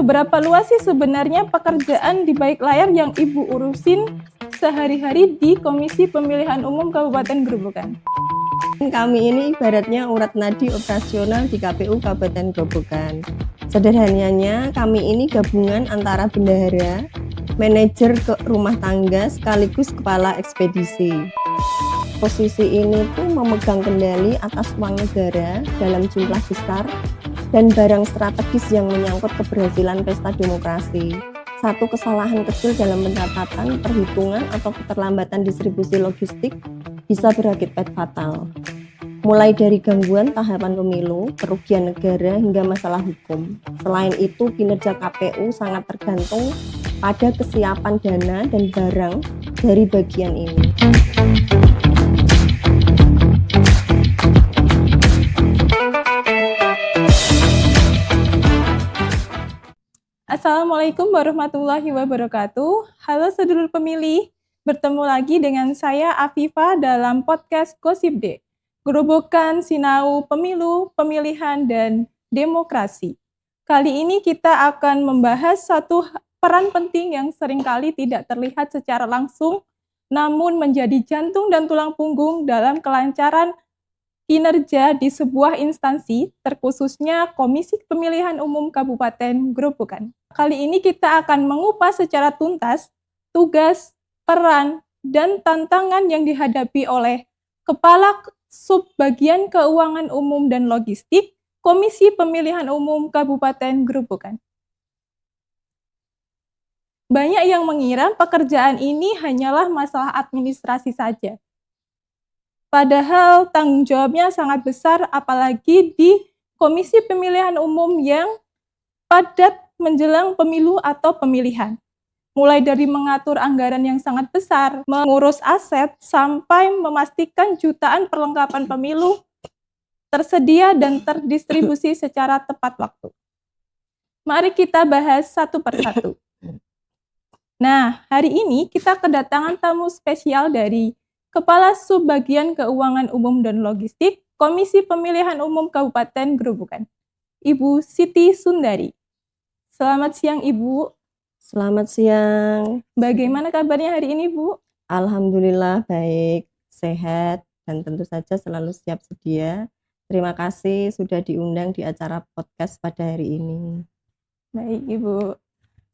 Seberapa luas sih sebenarnya pekerjaan di balik layar yang Ibu urusin sehari-hari di Komisi Pemilihan Umum Kabupaten Grobogan? Kami ini ibaratnya urat nadi operasional di KPU Kabupaten Grobogan. Sederhananya, kami ini gabungan antara bendahara, manajer ke rumah tangga sekaligus kepala ekspedisi. Posisi ini tuh memegang kendali atas uang negara dalam jumlah besar dan barang strategis yang menyangkut keberhasilan pesta demokrasi. Satu kesalahan kecil dalam pencatatan, perhitungan, atau keterlambatan distribusi logistik bisa berakibat fatal. Mulai dari gangguan tahapan pemilu, kerugian negara, hingga masalah hukum. Selain itu, kinerja KPU sangat tergantung pada kesiapan dana dan barang dari bagian ini. Assalamualaikum warahmatullahi wabarakatuh. Halo sedulur pemilih, bertemu lagi dengan saya Afifah dalam podcast Gosip D. Grobogan, Sinau, Pemilu, Pemilihan, dan Demokrasi. Kali ini kita akan membahas satu peran penting yang seringkali tidak terlihat secara langsung, namun menjadi jantung dan tulang punggung dalam kelancaran kinerja di sebuah instansi, terkhususnya Komisi Pemilihan Umum Kabupaten Grobogan. Kali ini kita akan mengupas secara tuntas tugas, peran, dan tantangan yang dihadapi oleh Kepala Subbagian Keuangan Umum dan Logistik Komisi Pemilihan Umum Kabupaten Grobogan. Banyak yang mengira pekerjaan ini hanyalah masalah administrasi saja. Padahal tanggung jawabnya sangat besar, apalagi di Komisi Pemilihan Umum yang padat menjelang pemilu atau pemilihan. Mulai dari mengatur anggaran yang sangat besar, mengurus aset, sampai memastikan jutaan perlengkapan pemilu tersedia dan terdistribusi secara tepat waktu. Mari kita bahas satu persatu. Nah, hari ini kita kedatangan tamu spesial dari Kepala Subbagian Keuangan Umum dan Logistik Komisi Pemilihan Umum Kabupaten Grobogan, Ibu Siti Sundari. Selamat siang, Ibu. Selamat siang. Bagaimana kabarnya hari ini, Bu? Alhamdulillah baik, sehat, dan tentu saja selalu siap sedia. Terima kasih sudah diundang di acara podcast pada hari ini. Baik, Ibu.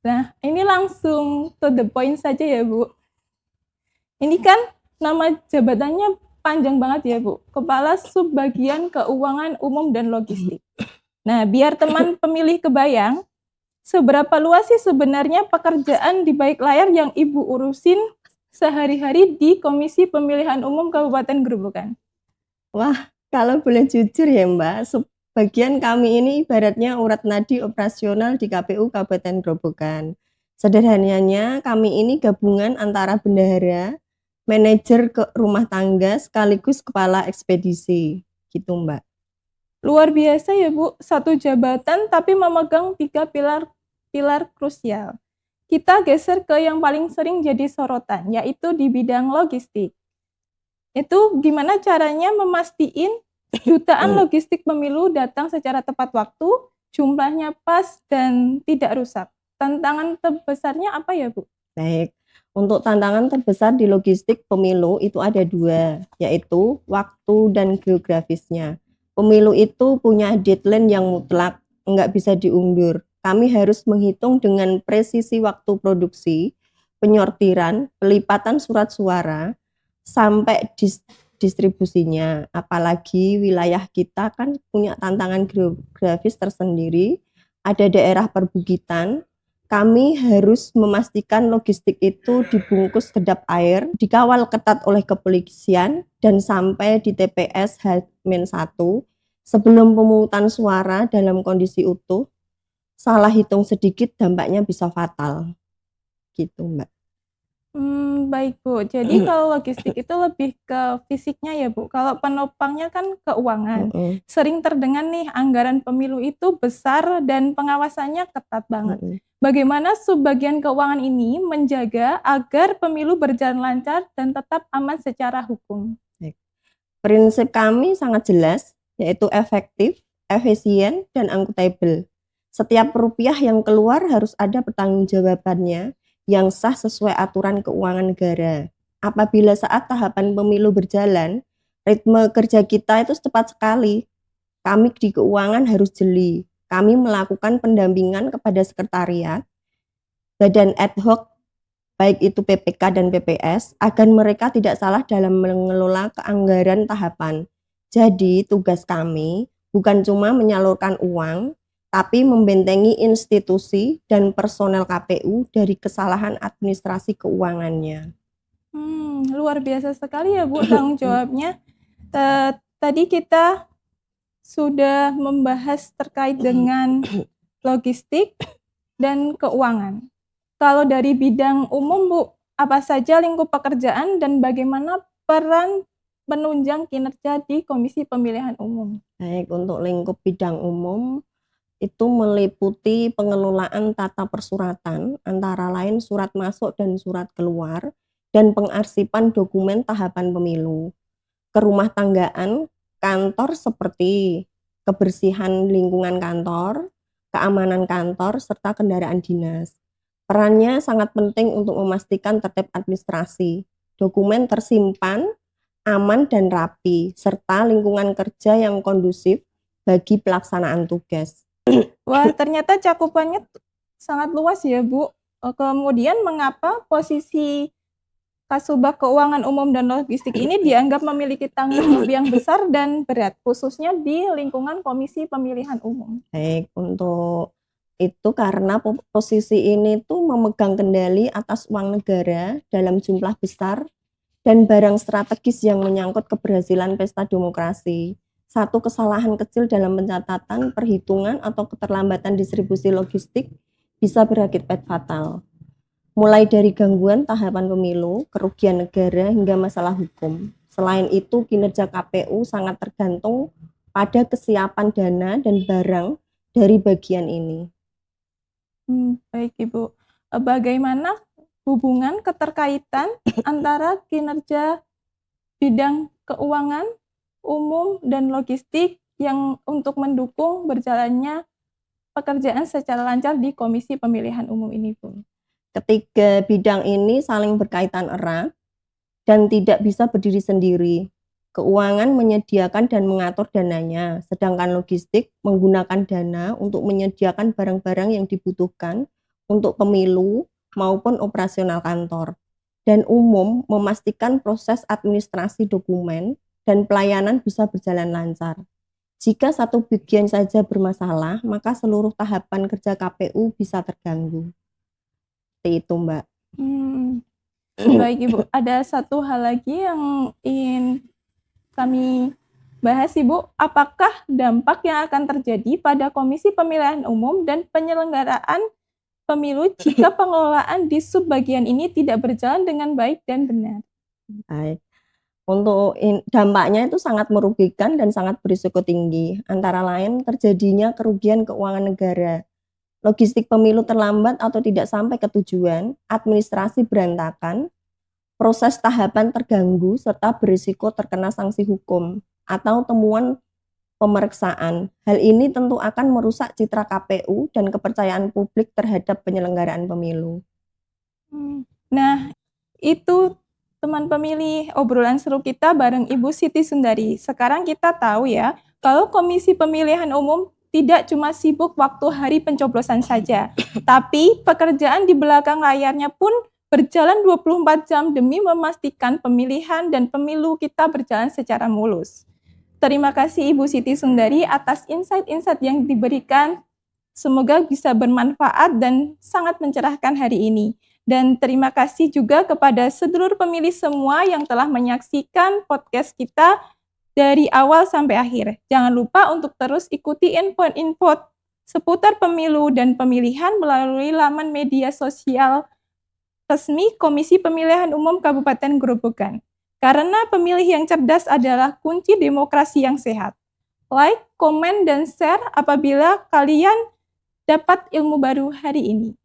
Nah, ini langsung to the point saja ya, Bu. Ini kan nama jabatannya panjang banget ya, Bu. Kepala Subbagian Keuangan Umum dan Logistik. Nah, biar teman pemilih kebayang, seberapa luas sih sebenarnya pekerjaan di balik layar yang Ibu urusin sehari-hari di Komisi Pemilihan Umum Kabupaten Grobogan? Wah, kalau boleh jujur ya Mbak, sebagian kami ini ibaratnya urat nadi operasional di KPU Kabupaten Grobogan. Sederhananya, kami ini gabungan antara bendahara, manajer ke rumah tangga sekaligus kepala ekspedisi, gitu Mbak. Luar biasa ya, Bu, satu jabatan tapi memegang 3 pilar krusial. Kita geser ke yang paling sering jadi sorotan, yaitu di bidang logistik. Itu gimana caranya memastiin jutaan logistik pemilu datang secara tepat waktu, jumlahnya pas dan tidak rusak. Tantangan terbesarnya apa ya, Bu? Baik, untuk tantangan terbesar di logistik pemilu itu ada 2, yaitu waktu dan geografisnya. Pemilu itu punya deadline yang mutlak, nggak bisa diundur. Kami harus menghitung dengan presisi waktu produksi, penyortiran, pelipatan surat suara, sampai distribusinya. Apalagi wilayah kita kan punya tantangan geografis tersendiri, ada daerah perbukitan. Kami harus memastikan logistik itu dibungkus kedap air, dikawal ketat oleh kepolisian, dan sampai di TPS H-1 sebelum pemungutan suara dalam kondisi utuh. Salah hitung sedikit dampaknya bisa fatal. Gitu Mbak. Baik, Bu. Jadi kalau logistik itu lebih ke fisiknya ya, Bu. Kalau penopangnya kan keuangan. Sering terdengar nih anggaran pemilu itu besar dan pengawasannya ketat banget. Bagaimana subbagian keuangan ini menjaga agar pemilu berjalan lancar dan tetap aman secara hukum? Prinsip kami sangat jelas, yaitu efektif, efisien, dan akuntabel. Setiap rupiah yang keluar harus ada pertanggungjawabannya yang sah sesuai aturan keuangan negara. Apabila saat tahapan pemilu berjalan, ritme kerja kita itu cepat sekali. Kami di keuangan harus jeli. Kami melakukan pendampingan kepada sekretariat, badan ad hoc, baik itu PPK dan PPS, agar mereka tidak salah dalam mengelola keanggaran tahapan. Jadi tugas kami bukan cuma menyalurkan uang, tapi membentengi institusi dan personel KPU dari kesalahan administrasi keuangannya. Luar biasa sekali ya Bu tanggung jawabnya. Tadi kita sudah membahas terkait dengan logistik dan keuangan. Kalau dari bidang umum Bu, apa saja lingkup pekerjaan dan bagaimana peran penunjang kinerja di Komisi Pemilihan Umum? Baik, untuk lingkup bidang umum itu meliputi pengelolaan tata persuratan, antara lain surat masuk dan surat keluar, dan pengarsipan dokumen tahapan pemilu. Kerumah tanggaan kantor seperti kebersihan lingkungan kantor, keamanan kantor, serta kendaraan dinas. Perannya sangat penting untuk memastikan tertib administrasi, dokumen tersimpan, aman dan rapi, serta lingkungan kerja yang kondusif bagi pelaksanaan tugas. Wah, ternyata cakupannya sangat luas ya, Bu. Kemudian mengapa posisi Kasubag Keuangan Umum dan Logistik ini dianggap memiliki tanggung jawab yang besar dan berat, khususnya di lingkungan Komisi Pemilihan Umum? Baik, untuk itu karena posisi ini tuh memegang kendali atas uang negara dalam jumlah besar dan barang strategis yang menyangkut keberhasilan pesta demokrasi. Satu kesalahan kecil dalam pencatatan, perhitungan, atau keterlambatan distribusi logistik bisa berakibat fatal. Mulai dari gangguan tahapan pemilu, kerugian negara, hingga masalah hukum. Selain itu, kinerja KPU sangat tergantung pada kesiapan dana dan barang dari bagian ini. Baik Ibu. Bagaimana hubungan keterkaitan antara kinerja bidang keuangan umum dan logistik yang untuk mendukung berjalannya pekerjaan secara lancar di Komisi Pemilihan Umum ini, Bu? Ketiga bidang ini saling berkaitan erat dan tidak bisa berdiri sendiri. Keuangan menyediakan dan mengatur dananya, sedangkan logistik menggunakan dana untuk menyediakan barang-barang yang dibutuhkan untuk pemilu maupun operasional kantor. Dan umum memastikan proses administrasi dokumen dan pelayanan bisa berjalan lancar. Jika satu bagian saja bermasalah, maka seluruh tahapan kerja KPU bisa terganggu. Seperti itu, Mbak. Baik Ibu, ada satu hal lagi yang ingin kami bahas Ibu, apakah dampak yang akan terjadi pada Komisi Pemilihan Umum dan penyelenggaraan pemilu jika pengelolaan di subbagian ini tidak berjalan dengan baik dan benar? Baik. Untuk dampaknya itu sangat merugikan dan sangat berisiko tinggi, antara lain terjadinya kerugian keuangan negara, logistik pemilu terlambat atau tidak sampai ke tujuan, administrasi berantakan, proses tahapan terganggu, serta berisiko terkena sanksi hukum atau temuan pemeriksaan. Hal ini tentu akan merusak citra KPU dan kepercayaan publik terhadap penyelenggaraan pemilu. Nah, itu teman pemilih obrolan seru kita bareng Ibu Siti Sundari. Sekarang kita tahu ya, kalau Komisi Pemilihan Umum tidak cuma sibuk waktu hari pencoblosan saja, tapi pekerjaan di belakang layarnya pun berjalan 24 jam demi memastikan pemilihan dan pemilu kita berjalan secara mulus. Terima kasih Ibu Siti Sundari atas insight-insight yang diberikan. Semoga bisa bermanfaat dan sangat mencerahkan hari ini. Dan terima kasih juga kepada sedulur pemilih semua yang telah menyaksikan podcast kita dari awal sampai akhir. Jangan lupa untuk terus ikuti info-info seputar pemilu dan pemilihan melalui laman media sosial resmi Komisi Pemilihan Umum Kabupaten Grobogan. Karena pemilih yang cerdas adalah kunci demokrasi yang sehat. Like, komen, dan share apabila kalian dapat ilmu baru hari ini.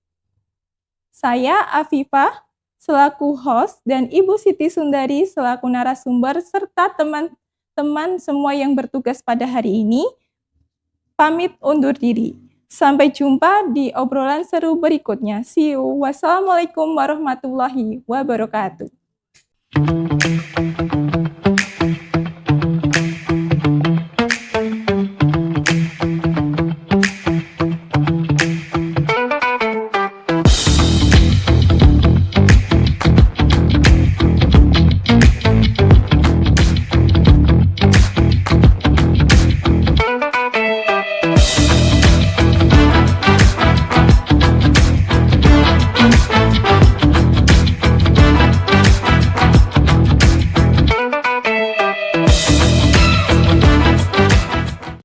Saya Afifah selaku host dan Ibu Siti Sundari selaku narasumber serta teman-teman semua yang bertugas pada hari ini pamit undur diri. Sampai jumpa di obrolan seru berikutnya. See you. Wassalamualaikum warahmatullahi wabarakatuh.